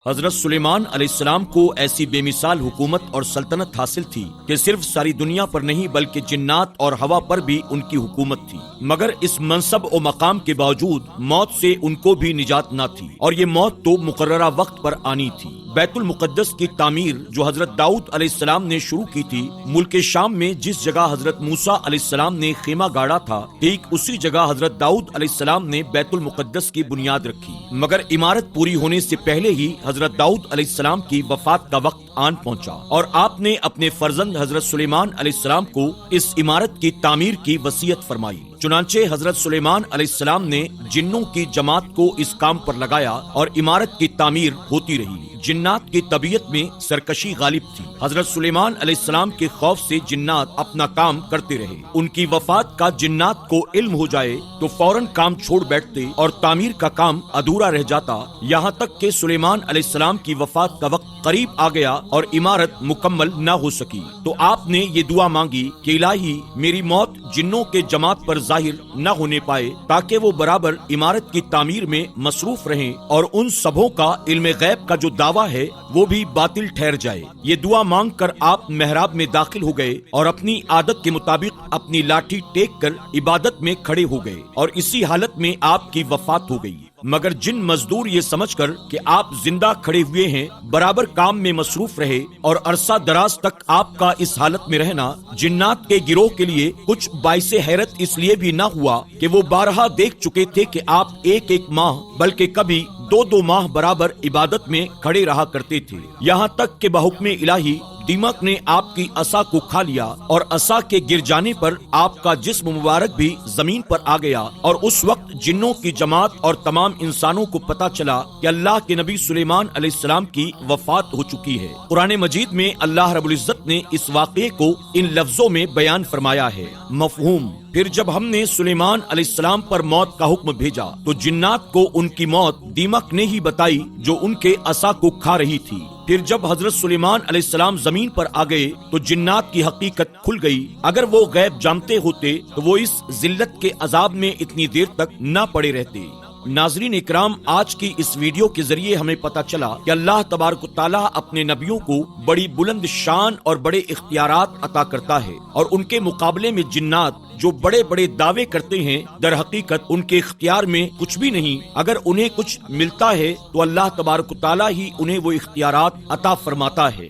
حضرت سلیمان علیہ السلام کو ایسی بے مثال حکومت اور سلطنت حاصل تھی کہ صرف ساری دنیا پر نہیں بلکہ جنات اور ہوا پر بھی ان کی حکومت تھی، مگر اس منصب و مقام کے باوجود موت سے ان کو بھی نجات نہ تھی، اور یہ موت تو مقررہ وقت پر آنی تھی۔ بیت المقدس کی تعمیر جو حضرت داؤد علیہ السلام نے شروع کی تھی، ملک شام میں جس جگہ حضرت موسیٰ علیہ السلام نے خیمہ گاڑا تھا، ٹھیک اسی جگہ حضرت داؤد علیہ السلام نے بیت المقدس کی بنیاد رکھی، مگر عمارت پوری ہونے سے پہلے ہی حضرت داؤد علیہ السلام کی وفات کا وقت آن پہنچا، اور آپ نے اپنے فرزند حضرت سلیمان علیہ السلام کو اس عمارت کی تعمیر کی وصیت فرمائی۔ چنانچہ حضرت سلیمان علیہ السلام نے جنوں کی جماعت کو اس کام پر لگایا اور عمارت کی تعمیر ہوتی رہی۔ جنات کی طبیعت میں سرکشی غالب تھی۔ حضرت سلیمان علیہ السلام کے خوف سے جنات اپنا کام کرتے رہے۔ ان کی وفات کا جنات کو علم ہو جائے تو فوراً کام چھوڑ بیٹھتے اور تعمیر کا کام ادھورا رہ جاتا، یہاں تک کہ سلیمان علیہ السلام کی وفات کا وقت قریب آ گیا اور عمارت مکمل نہ ہو سکی، تو آپ نے یہ دعا مانگی کہ الہی میری موت جنوں کے جماعت پر ظاہر نہ ہونے پائے، تاکہ وہ برابر عمارت کی تعمیر میں مصروف رہیں اور ان سبھوں کا علم غیب کا جو دعویٰ ہے وہ بھی باطل ٹھہر جائے۔ یہ دعا مانگ کر آپ محراب میں داخل ہو گئے اور اپنی عادت کے مطابق اپنی لاٹھی ٹیک کر عبادت میں کھڑے ہو گئے، اور اسی حالت میں آپ کی وفات ہو گئی۔ مگر جن مزدور یہ سمجھ کر کہ آپ زندہ کھڑے ہوئے ہیں برابر کام میں مصروف رہے، اور عرصہ دراز تک آپ کا اس حالت میں رہنا جنات کے گروہ کے لیے کچھ باعث حیرت اس لیے بھی نہ ہوا کہ وہ بارہا دیکھ چکے تھے کہ آپ ایک ایک ماہ بلکہ کبھی دو ماہ برابر عبادت میں کھڑے رہا کرتے تھے، یہاں تک کہ بحکم الہی دیمک نے آپ کی عصا کو کھا لیا، اور عصا کے گر جانے پر آپ کا جسم مبارک بھی زمین پر آ گیا، اور اس وقت جنوں کی جماعت اور تمام انسانوں کو پتا چلا کہ اللہ کے نبی سلیمان علیہ السلام کی وفات ہو چکی ہے۔ قرآن مجید میں اللہ رب العزت نے اس واقعے کو ان لفظوں میں بیان فرمایا ہے، مفہوم: پھر جب ہم نے سلیمان علیہ السلام پر موت کا حکم بھیجا تو جنات کو ان کی موت دیمک نے ہی بتائی جو ان کے عصا کو کھا رہی تھی۔ پھر جب حضرت سلیمان علیہ السلام زمین پر آ گئے تو جنات کی حقیقت کھل گئی۔ اگر وہ غیب جانتے ہوتے تو وہ اس ذلت کے عذاب میں اتنی دیر تک نہ پڑے رہتے۔ ناظرین اکرام، آج کی اس ویڈیو کے ذریعے ہمیں پتہ چلا کہ اللہ تبارک و تعالیٰ اپنے نبیوں کو بڑی بلند شان اور بڑے اختیارات عطا کرتا ہے، اور ان کے مقابلے میں جنات جو بڑے بڑے دعوے کرتے ہیں در حقیقت ان کے اختیار میں کچھ بھی نہیں۔ اگر انہیں کچھ ملتا ہے تو اللہ تبارک و تعالیٰ ہی انہیں وہ اختیارات عطا فرماتا ہے۔